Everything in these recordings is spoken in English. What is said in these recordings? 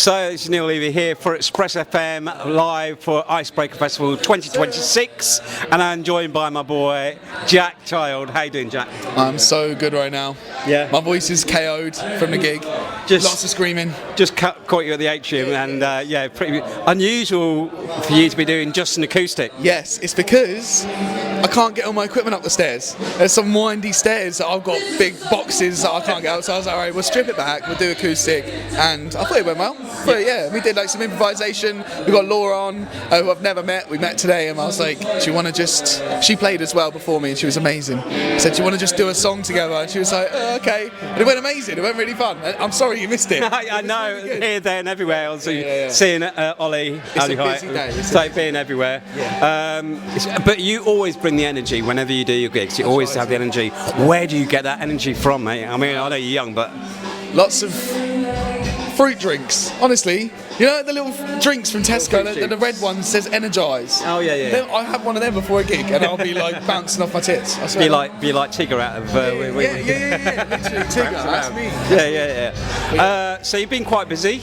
So it's Neil Levy here for ExpressFM live for Icebreaker Festival 2026, and I'm joined by my boy Jack Child. How you doing, Jack? I'm so good right now. Yeah. My voice is KO'd from the gig. Lots of screaming. Just caught you at the atrium, and pretty unusual for you to be doing just an acoustic. Yes, it's because I can't get all my equipment up the stairs. There's some windy stairs that I've got big boxes that I can't get up. So I was like, all right, we'll strip it back, we'll do acoustic, and I thought it went well. But yeah, we did like some improvisation. We got Laura on, who I've never met. We met today, and I was like, do you want to just? She played as well before me, and she was amazing. I said, do you want to just do a song together? And she was like, okay. And it went amazing. It went really fun. I'm sorry you missed it. I know, really here, there, and everywhere. Also, yeah. Seeing Ollie, It's a busy day. It's like being everywhere. Yeah. But you always bring the energy whenever you do your gigs. You always have the energy. Where do you get that energy from, mate? I mean, I know you're young, but lots of fruit drinks, honestly. You know the little drinks from Tesco, the red one says Energize. Oh yeah. I have one of them before a gig, and I'll be like bouncing off my tits. I swear. Be like Tigger out of. Yeah, literally Tigger. That's me. Yeah. So you've been quite busy.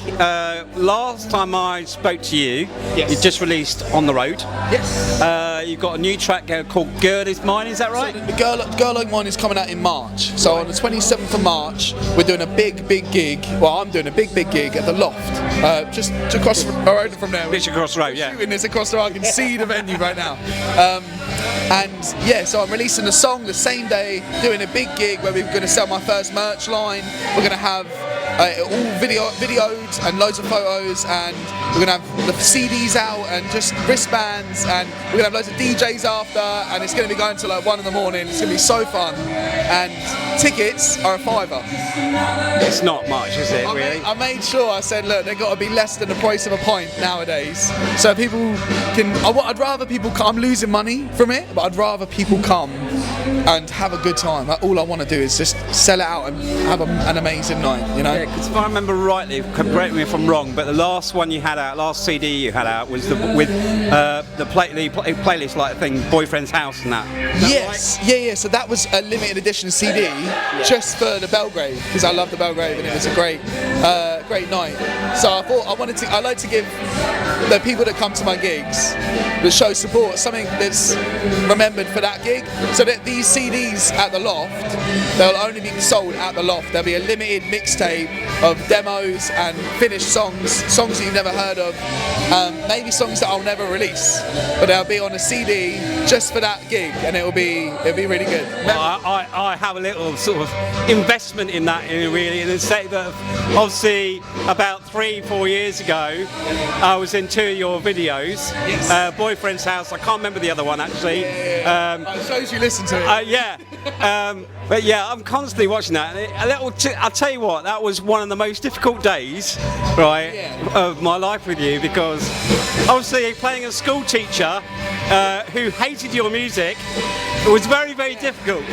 Last time I spoke to you, Yes. you just released On the Road. Yes. You've got a new track called Girl Is Mine. Is that right? So the Girl Like Mine is coming out in March. So on the 27th of March, we're doing a big gig. Well, I'm doing a big gig at the Loft, just across the road from there. Literally across the road, yeah. Shooting this across the road. I can see the venue right now. And yeah, so I'm releasing a song the same day, doing a big gig where we're going to sell my first merch line. We're going to have all videos and loads of photos, and we're going to have the CDs out and just wristbands, and we're going to have loads of DJs after, and it's going to be going till like 1 in the morning. It's going to be so fun, and tickets are £5. It's not much, is it, really? I made sure, I said, look, they've got to be less than the price of a pint nowadays, so people can, I'd rather people come, I'm losing money from it, but I'd rather people come and have a good time. Like, all I want to do is just sell it out and have an amazing night, you know? Yeah, because if I remember rightly, correct me if I'm wrong, but the last one you had out, last CD you had out was the playlist like thing, Boyfriend's House and that. Yes, right? Yeah. So that was a limited edition CD just for the Belgrave, because I love the Belgrave and it was a great night. So I thought I like to give the people that come to my gigs that show support something that's remembered for that gig. So that these CDs at the Loft, they'll only be sold at the Loft. There'll be a limited mixtape of demos and finished songs that you've never heard of, maybe songs that I'll never release, but they'll be on a CD just for that gig, and it'll be really good. Well, I have a little sort of investment in that, really, in the state that obviously about 3-4 years ago I was in 2 of your videos. Yes. Boyfriend's House, I can't remember the other one actually. It shows you listen to it. But yeah, I'm constantly watching that. I'll tell you what, that was one of the most difficult days, right, of my life with you, because obviously playing a school teacher who hated your music, it was very difficult,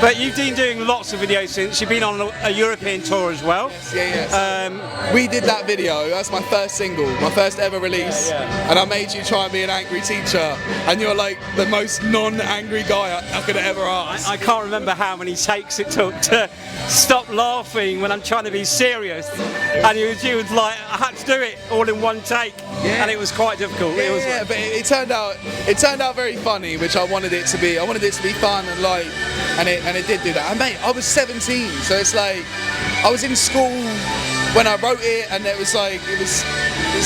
but you've been doing lots of videos since. You've been on a European tour as well. Yes. We did that video. That's my first single, my first ever release, and I made you try and be an angry teacher, and you're like the most non-angry guy I could ever ask. I can't remember how many takes it took to stop laughing when I'm trying to be serious, and you was like, I had to do it all in one take, and it was quite difficult. But it turned out very funny, which I wanted it to be. I wanted it to be fun and light, and it did do that. And mate, I was 17, so it's like I was in school when I wrote it, and it was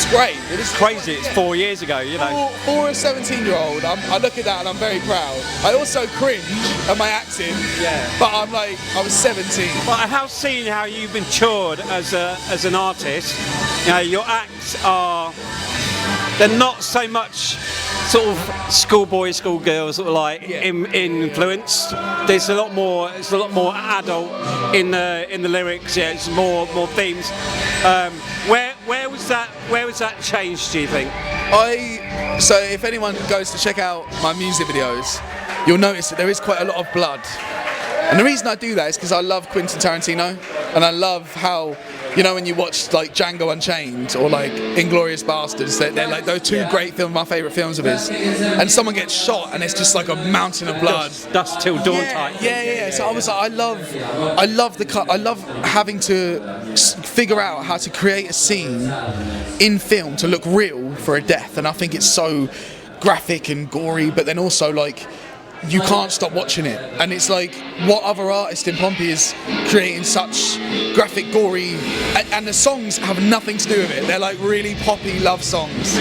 great. It was crazy. It's 4 years ago, you know. For a 17-year-old, I look at that and I'm very proud. I also cringe at my acting, but I'm like, I was 17. But I have seen how you've matured as an artist. You know, your acts they're not so much sort of schoolboy, schoolgirl sort of like influenced. There's a lot more. It's a lot more adult in the lyrics. Yeah, it's more themes. Where was that changed, do you think? So if anyone goes to check out my music videos, you'll notice that there is quite a lot of blood. And the reason I do that is because I love Quentin Tarantino, and I love how, you know, when you watch like Django Unchained or like Inglourious Basterds, they're like those two great films, my favourite films of his, and someone gets shot and it's just like a mountain of blood. Dust till dawn type. Yeah. So I was like, I love having to figure out how to create a scene in film to look real for a death, and I think it's so graphic and gory, but then also like you can't stop watching it. And it's like, what other artist in Pompey is creating such graphic, gory, and the songs have nothing to do with it. They're like really poppy love songs.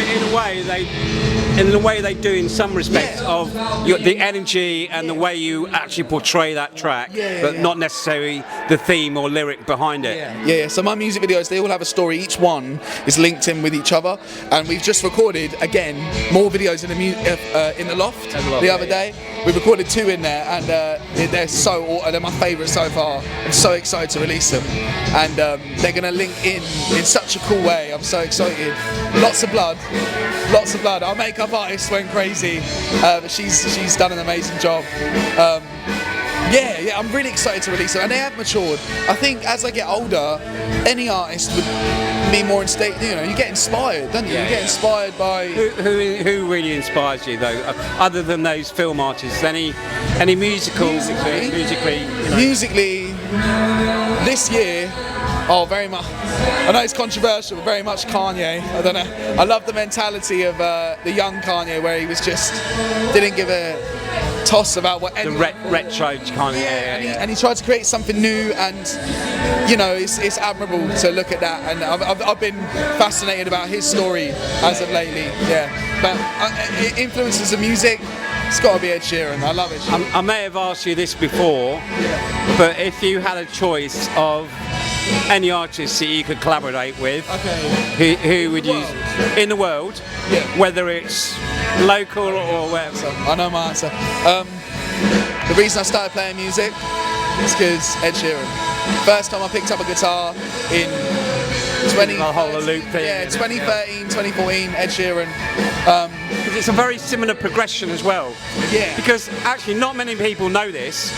In a way they do in some respects of the energy and the way you actually portray that track, but not necessarily the theme or lyric behind it. Yeah. So my music videos, they all have a story. Each one is linked in with each other, and we've just recorded again more videos in the loft the other day. We recorded 2 in there, and they're my favourites so far. I'm so excited to release them, and they're going to link in such a cool way. I'm so excited. Lots of blood. Our makeup artist went crazy, but she's done an amazing job. Yeah, I'm really excited to release them, and they have matured. I think as I get older, any artist would be more in state. You know, you get inspired, don't you? You get inspired by who really inspires you though, other than those film artists. Any musicals musically? You know? Musically, this year. Oh, very much. I know it's controversial, but very much Kanye. I don't know. I love the mentality of the young Kanye, where he was just didn't give a toss about what anyone. The retro Kanye. And he tried to create something new, and you know, it's admirable to look at that. And I've been fascinated about his story as of lately. Yeah, but influences of music. It's got to be Ed Sheeran. I love Ed Sheeran. I may have asked you this before, but if you had a choice of any artists that you could collaborate with, who would you in the world, whether it's local or wherever? I know my answer. The reason I started playing music is because Ed Sheeran. First time I picked up a guitar in 2013, 2014, Ed Sheeran. It's a very similar progression as well. Yeah. Because actually not many people know this,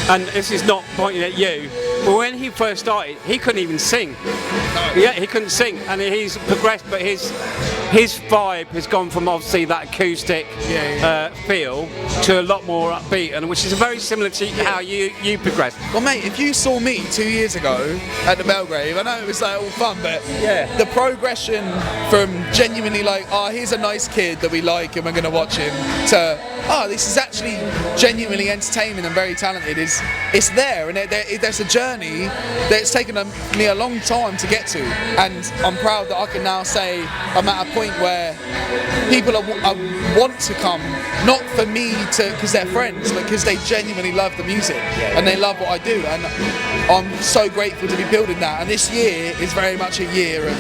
and this is not pointing at you, but when he first started, he couldn't even sing. No. Yeah, he couldn't sing, and he's progressed, but his vibe has gone from obviously that acoustic feel to a lot more upbeat, and which is very similar to how you progressed. Well, mate, if you saw me 2 years ago at the Belgrave, I know it was like all fun, but the progression from genuinely like, oh, here's a nice kid that we like and we're going to watch him, to oh, this is actually genuinely entertaining and very talented, it's there, and there's a journey that's taken me a long time to get to, and I'm proud that I can now say I'm at a point where people want to come, not for me because they're friends, but because they genuinely love the music and they love what I do, and I'm so grateful to be building that, and this year is very much a year of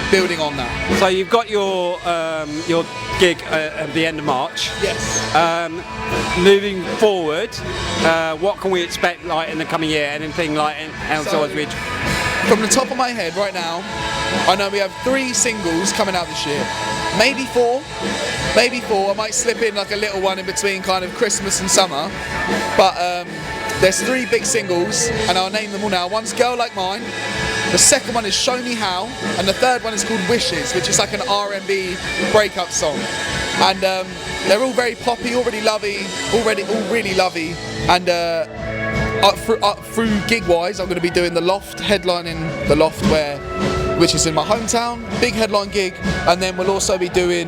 building on that. So you've got your gig at the end of March. Yes. Moving forward, what can we expect like in the coming year? Anything like else? From the top of my head right now, I know we have 3 singles coming out this year. Maybe 4. I might slip in like a little one in between kind of Christmas and summer. But there's 3 big singles, and I'll name them all now. One's Girl Like Mine. The second one is Show Me How, and the third one is called Wishes, which is like an R&B breakup song. And they're all very poppy, all really lovey, and through gig-wise, I'm going to be doing the Loft, headlining the Loft, which is in my hometown, big headline gig, and then we'll also be doing,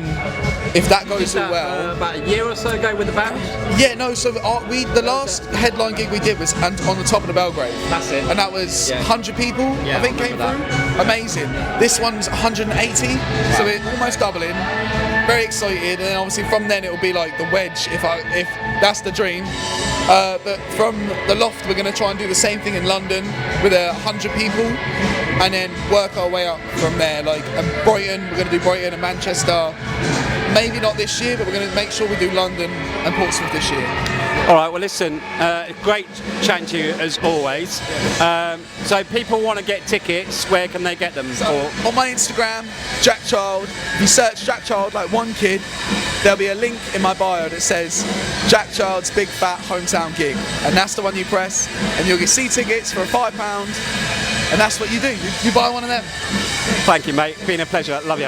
if that goes all well, about a year or so ago with the band. Yeah, no. So the last headline gig we did was on the top of the Belgrave. That's it. And that was 100 people. I think came through. Amazing. This one's 180, so we're almost doubling. Very excited, and obviously from then it will be like the wedge, if that's the dream. But from the Loft, we're going to try and do the same thing in London with 100 people, and then work our way up from there. Like Brighton, we're going to do Brighton and Manchester. Maybe not this year, but we're going to make sure we do London and Portsmouth this year. All right, well listen, great chatting to you as always. So people want to get tickets, where can they get them? On my Instagram, Jack Child. If you search Jack Child like one kid, there'll be a link in my bio that says Jack Child's Big Fat Hometown Gig, and that's the one you press, and you'll get tickets for £5, and that's what you do. You buy one of them. Thank you, mate. Been a pleasure. Love you.